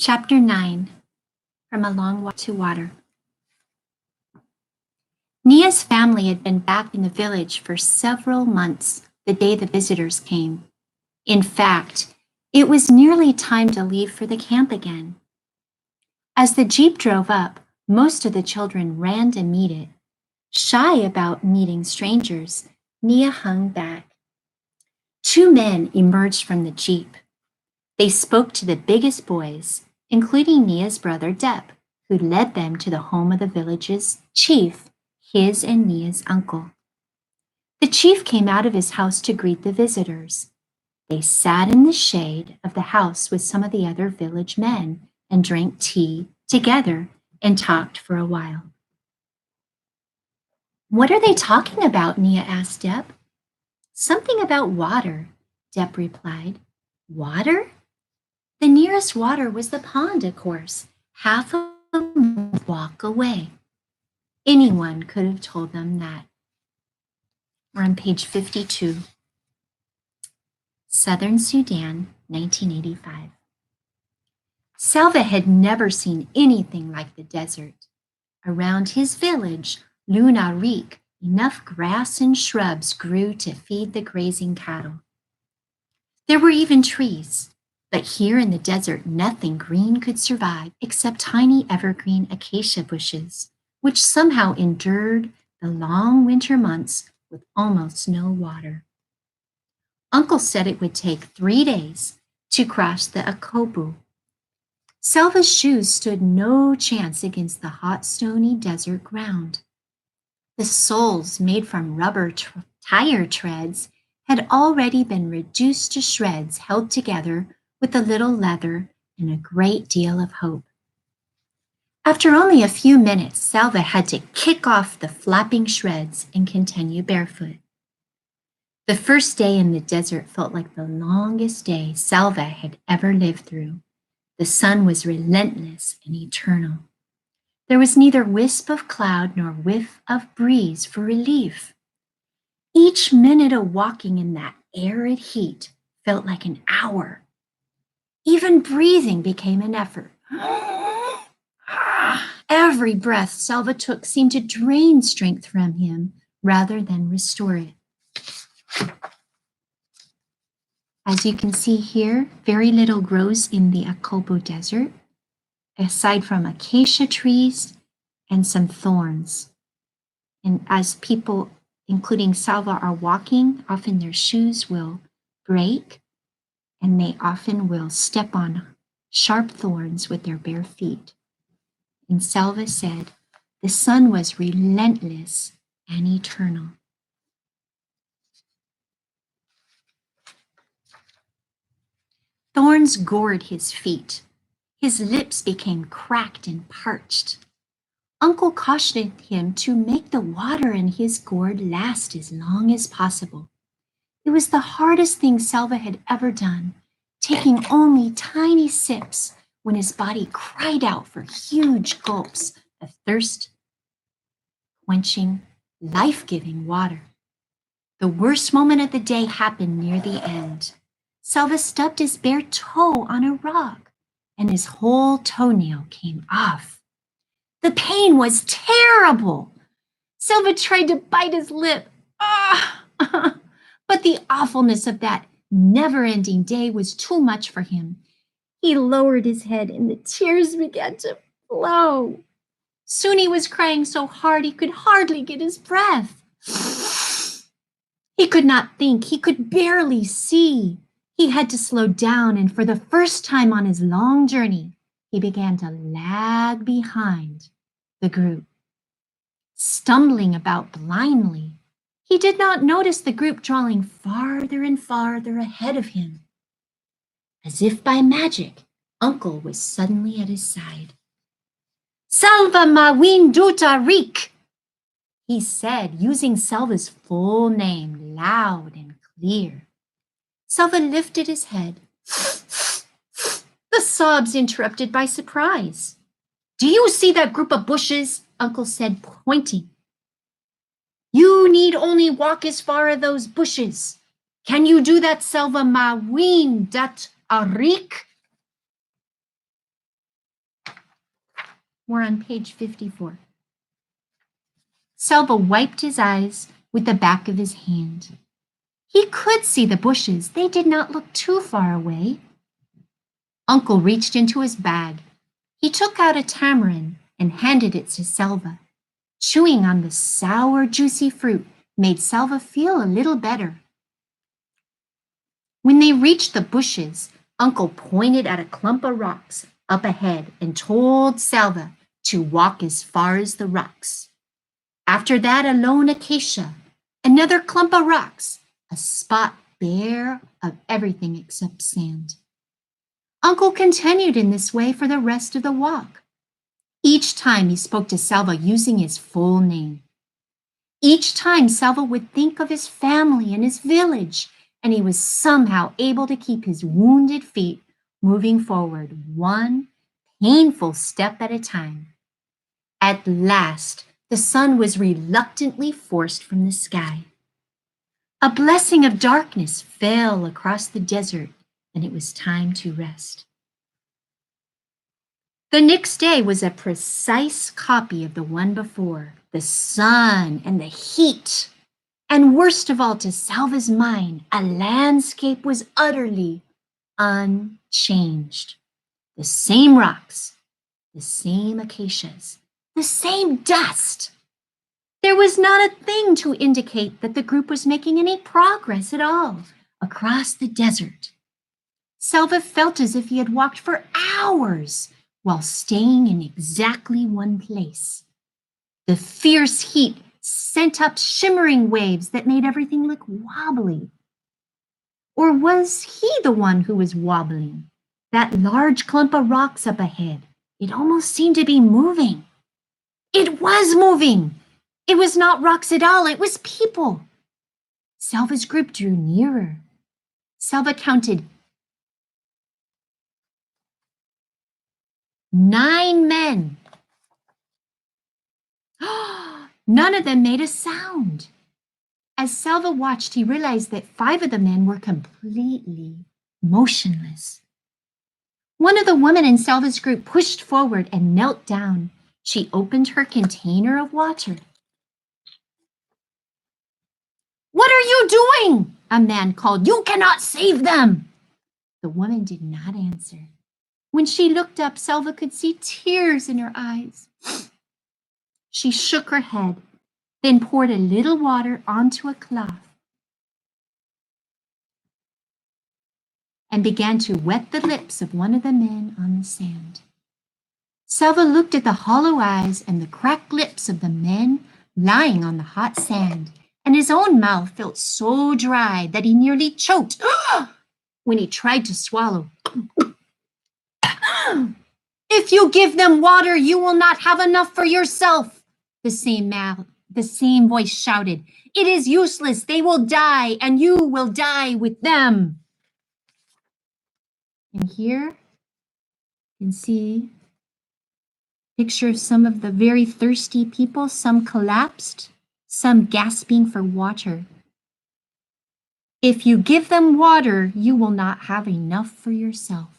Chapter 9 From a Long Walk to Water. Nia's family had been back in the village for several months the day the visitors came. In fact, it was nearly time to leave for the camp again. As the jeep drove up, most of the children ran to meet it. Shy about meeting strangers, Nia hung back. Two men emerged from the jeep. They spoke to the biggest boys, including Nia's brother Deb, who led them to the home of the village's chief, his and Nia's uncle. The chief came out of his house to greet the visitors. They sat in the shade of the house with some of the other village men and drank tea together and talked for a while. "What are they talking about?" Nia asked Deb. "Something about water," Deb replied. "Water?" The nearest water was the pond, of course, half a walk away. Anyone could have told them that. We're on page 52. Southern Sudan, 1985. Salva had never seen anything like the desert. Around his village, Luna Rik, enough grass and shrubs grew to feed the grazing cattle. There were even trees. But here in the desert, nothing green could survive except tiny evergreen acacia bushes, which somehow endured the long winter months with almost no water. Uncle said it would take 3 days to cross the Akobu. Salva's shoes stood no chance against the hot, stony desert ground. The soles, made from rubber tire treads, had already been reduced to shreds held together with a little leather and a great deal of hope. After only a few minutes, Salva had to kick off the flapping shreds and continue barefoot. The first day in the desert felt like the longest day Salva had ever lived through. The sun was relentless and eternal. There was neither wisp of cloud nor whiff of breeze for relief. Each minute of walking in that arid heat felt like an hour. Even breathing became an effort. Every breath Salva took seemed to drain strength from him rather than restore it. As you can see here, very little grows in the Akobo Desert, aside from acacia trees and some thorns. And as people, including Salva, are walking, often their shoes will break, and they often will step on sharp thorns with their bare feet. And Salva said, the sun was relentless and eternal. Thorns gored his feet. His lips became cracked and parched. Uncle cautioned him to make the water in his gourd last as long as possible. It was the hardest thing Salva had ever done, taking only tiny sips when his body cried out for huge gulps of thirst-quenching, life-giving water. The worst moment of the day happened near the end. Salva stubbed his bare toe on a rock, and his whole toenail came off. The pain was terrible. Salva tried to bite his lip. But the awfulness of that never-ending day was too much for him. He lowered his head and the tears began to flow. Soon he was crying so hard he could hardly get his breath. He could not think. He could barely see. He had to slow down, and for the first time on his long journey, he began to lag behind the group. Stumbling about blindly, he did not notice the group drawing farther and farther ahead of him. As if by magic, Uncle was suddenly at his side. "Salva Mawin Duta Rik," he said, using Salva's full name loud and clear. Salva lifted his head. The sobs interrupted by surprise. "Do you see that group of bushes?" Uncle said, pointing. "You need only walk as far as those bushes. Can you do that, Salva Mawin Dat Arik?" We're on page 54. Selva wiped his eyes with the back of his hand. He could see the bushes. They did not look too far away. Uncle reached into his bag. He took out a tamarind and handed it to Selva. Chewing on the sour, juicy fruit made Selva feel a little better. When they reached the bushes, Uncle pointed at a clump of rocks up ahead and told Selva to walk as far as the rocks. After that, a lone acacia, another clump of rocks, a spot bare of everything except sand. Uncle continued in this way for the rest of the walk. Each time he spoke to Selva using his full name. Each time Selva would think of his family and his village, and he was somehow able to keep his wounded feet moving forward one painful step at a time. At last, the sun was reluctantly forced from the sky. A blessing of darkness fell across the desert, and it was time to rest. The next day was a precise copy of the one before. The sun and the heat. And worst of all, to Selva's mind, a landscape was utterly unchanged. The same rocks, the same acacias, the same dust. There was not a thing to indicate that the group was making any progress at all across the desert. Selva felt as if he had walked for hours while staying in exactly one place. The fierce heat sent up shimmering waves that made everything look wobbly. Or was he the one who was wobbling? That large clump of rocks up ahead, it almost seemed to be moving. It was moving. It was not rocks at all, it was people. Selva's group drew nearer. Selva counted 9 men. None of them made a sound. As Selva watched, he realized that 5 of the men were completely motionless. One of the women in Selva's group pushed forward and knelt down. She opened her container of water. "What are you doing?" a man called. "You cannot save them." The woman did not answer. When she looked up, Selva could see tears in her eyes. She shook her head, then poured a little water onto a cloth and began to wet the lips of one of the men on the sand. Selva looked at the hollow eyes and the cracked lips of the men lying on the hot sand, and his own mouth felt so dry that he nearly choked when he tried to swallow. "If you give them water, you will not have enough for yourself," the same voice shouted. "It is useless. They will die, and you will die with them." And here you can see a picture of some of the very thirsty people, some collapsed, some gasping for water. If you give them water, you will not have enough for yourself.